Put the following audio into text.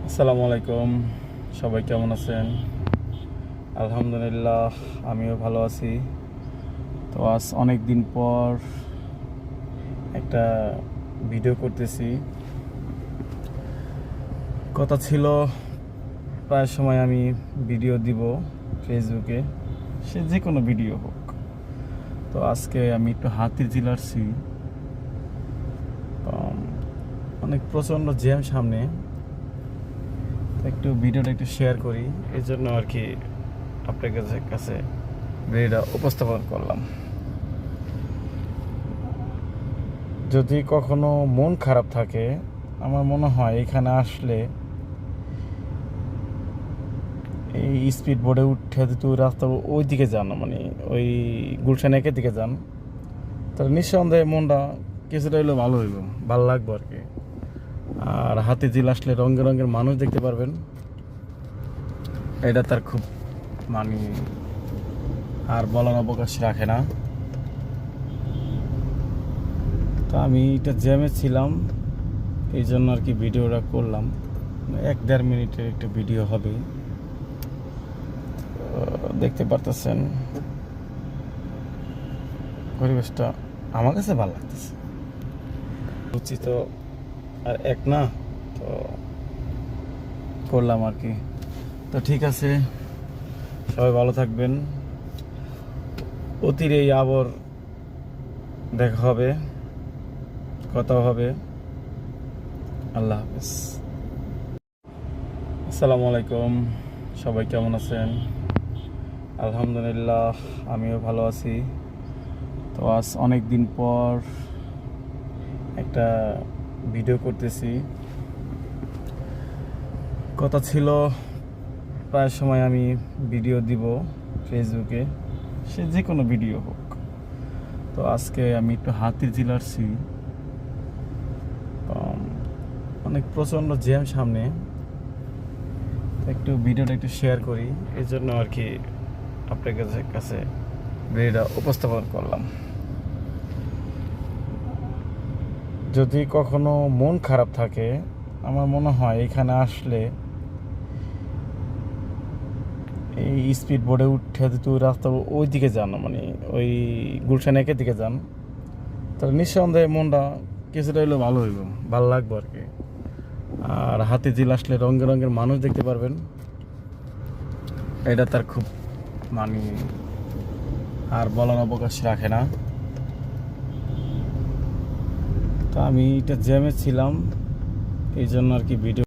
আসসালামু আলাইকুম। সবাই কেমন আছেন? আলহামদুলিল্লাহ, আমিও ভালো আছি। তো আজ অনেক দিন পর একটা ভিডিও করতেছি। কথা ছিল প্রায় সময় আমি ভিডিও দিব ফেসবুকে, সে যে কোনো ভিডিও হোক। তো আজকে আমি একটু হাতিরঝিল আসছি। অনেক প্রচণ্ড জ্যাম সামনে, একটু ভিডিওটা একটু শেয়ার করি, এই জন্য আর কি আপনার কাছে ভিডিওটা উপস্থাপন করলাম। যদি কখনো মন খারাপ থাকে, আমার মনে হয় এখানে আসলে এই স্পিড বোর্ডে উঠে যদি রাস্তা ওই দিকে যান, মানে ওই গুলশান একের দিকে যান, তাহলে নিঃসন্দেহে মনটা কিছুটা হইলেও ভালো হইব, ভালো লাগবে আর কি। আর হাতিঝিল আসলে রঙের রঙের মানুষ দেখতে পারবেন, এটা তার খুব মানে আর বলার অবকাশ রাখে না। তো আমি এটা জ্যামে ছিলাম, এই জন্য আর কি ভিডিওটা করলাম। 1-1.5 মিনিটের একটা ভিডিও হবে। দেখতে পারতেছেন পরিবেশটা আমার কাছে ভালো লাগতেছে। রুচি তো আর এক না, তো করলাম আর কি। তো ঠিক আছে, সবাই ভালো থাকবেন। অতির এই আবর দেখা হবে, কথা হবে। আল্লাহ হাফেজ। আসসালামু আলাইকুম। সবাই কেমন আছেন? আলহামদুলিল্লাহ, আমিও ভালো আছি। তো আজ অনেক দিন পর একটা ভিডিও করতেছি। কথা ছিল প্রায় সময় আমি ভিডিও দিব ফেসবুকে, সে যে কোনো ভিডিও হোক। তো আজকে আমি একটু হাতিরঝিল আসছি। অনেক প্রচণ্ড জ্যাম সামনে, একটু ভিডিওটা একটু শেয়ার করি, এই জন্য আর কি আপনার কাছে ভিডিওটা উপস্থাপন করলাম। যদি কখনো মন খারাপ থাকে, আমার মনে হয় এখানে আসলে এই স্পিড বোর্ডে উঠে যদি রাস্তা ওই দিকে যান, মানে ওই গুলশান একের দিকে যান, তাহলে নিঃসন্দেহে মনটা কিছুটা হইলেও ভালো হইব, ভালো লাগবে আর কি। আর হাতিঝিল আসলে রঙের রঙের মানুষ দেখতে পারবেন, এটা তার খুব মানে আর বলার অবকাশ রাখে না। তো আমি এটা জ্যামে ছিলাম, এই জন্য আর কি ভিডিও